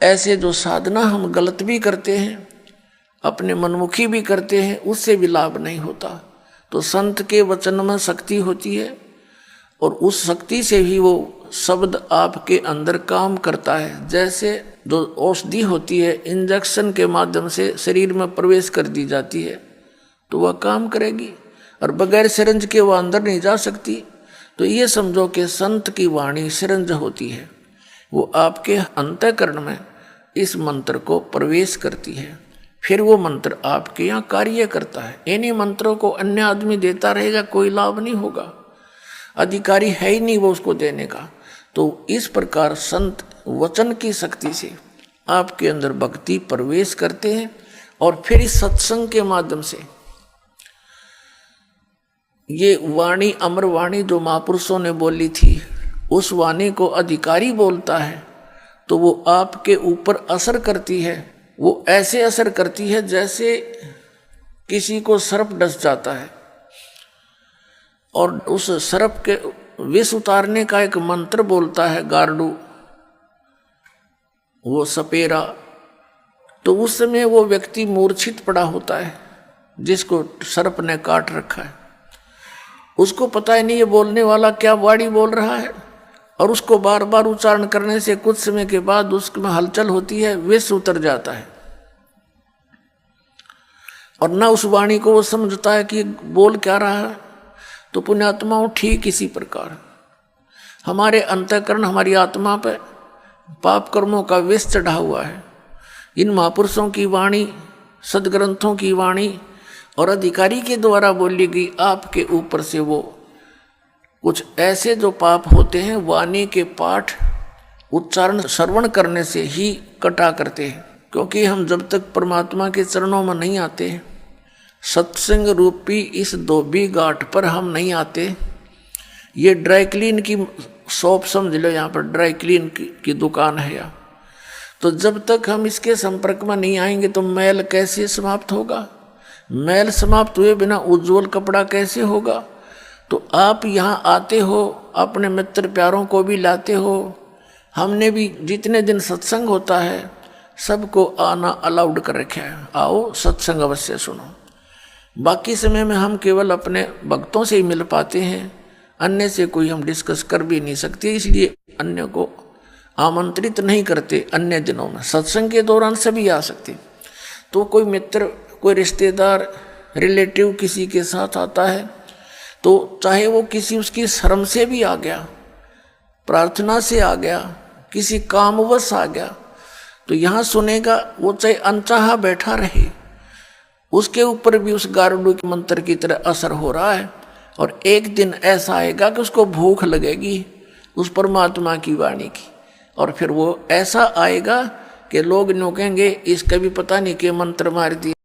ऐसे जो साधना हम गलत भी करते हैं, अपने मनमुखी भी करते हैं, उससे भी लाभ नहीं होता। तो संत के वचन में शक्ति होती है और उस शक्ति से ही वो शब्द आपके अंदर काम करता है। जैसे जो औषधि होती है इंजेक्शन के माध्यम से शरीर में प्रवेश कर दी जाती है तो वह काम करेगी, और बगैर सिरंज के वह अंदर नहीं जा सकती। तो ये समझो कि संत की वाणी सिरंज होती है, वो आपके अंतःकरण में इस मंत्र को प्रवेश करती है, फिर वो मंत्र आपके यहाँ कार्य करता है। इन्हीं मंत्रों को अन्य आदमी देता रहेगा, कोई लाभ नहीं होगा, अधिकारी है ही नहीं वो उसको देने का। तो इस प्रकार संत वचन की शक्ति से आपके अंदर भक्ति प्रवेश करते हैं, और फिर इस सत्संग के माध्यम से ये वाणी, अमर वाणी जो महापुरुषों ने बोली थी, उस वाणी को अधिकारी बोलता है तो वो आपके ऊपर असर करती है। वो ऐसे असर करती है जैसे किसी को सर्प डस जाता है, और उस सर्प के विष उतारने का एक मंत्र बोलता है गारडू, वो सपेरा, तो उस समय वो व्यक्ति मूर्छित पड़ा होता है जिसको सर्प ने काट रखा है। उसको पता ही नहीं ये बोलने वाला क्या वाणी बोल रहा है, और उसको बार बार उच्चारण करने से कुछ समय के बाद उसमें हलचल होती है, विष उतर जाता है, और न उस वाणी को वो समझता है कि बोल क्या रहा है। तो पुण्यात्माओं ठीक इसी प्रकार हमारे अंतःकरण, हमारी आत्मा पर पाप कर्मों का विष चढ़ा हुआ है। इन महापुरुषों की वाणी, सदग्रंथों की वाणी और अधिकारी के द्वारा बोली गई आपके ऊपर से वो कुछ ऐसे जो पाप होते हैं वाणी के पाठ उच्चारण श्रवण करने से ही कटा करते हैं। क्योंकि हम जब तक परमात्मा के चरणों में नहीं आते, सत्संग रूपी इस धोबी घाट पर हम नहीं आते, ये ड्राई क्लीन की शॉप समझ लो, यहाँ पर ड्राई क्लीन की दुकान है यहाँ, तो जब तक हम इसके संपर्क में नहीं आएंगे तो मैल कैसे समाप्त होगा? मैल समाप्त हुए बिना उज्जवल कपड़ा कैसे होगा? तो आप यहाँ आते हो, अपने मित्र प्यारों को भी लाते हो। हमने भी जितने दिन सत्संग होता है सबको आना अलाउड कर रखा है, आओ सत्संग अवश्य सुनो। बाकी समय में हम केवल अपने भक्तों से ही मिल पाते हैं, अन्य से कोई हम डिस्कस कर भी नहीं सकते, इसलिए अन्य को आमंत्रित नहीं करते। अन्य दिनों में सत्संग के दौरान सभी आ सकते। तो कोई मित्र, कोई रिश्तेदार, रिलेटिव किसी के साथ आता है तो चाहे वो किसी उसकी शर्म से भी आ गया, प्रार्थना से आ गया, किसी कामवश आ गया, तो यहाँ सुनेगा। वो चाहे अनचाहा बैठा रहे, उसके ऊपर भी उस गारुड़ के मंत्र की तरह असर हो रहा है, और एक दिन ऐसा आएगा कि उसको भूख लगेगी उस परमात्मा की वाणी की, और फिर वो ऐसा आएगा कि लोग नो कहेंगे इसका भी पता नहीं कि मंत्र मार दिया।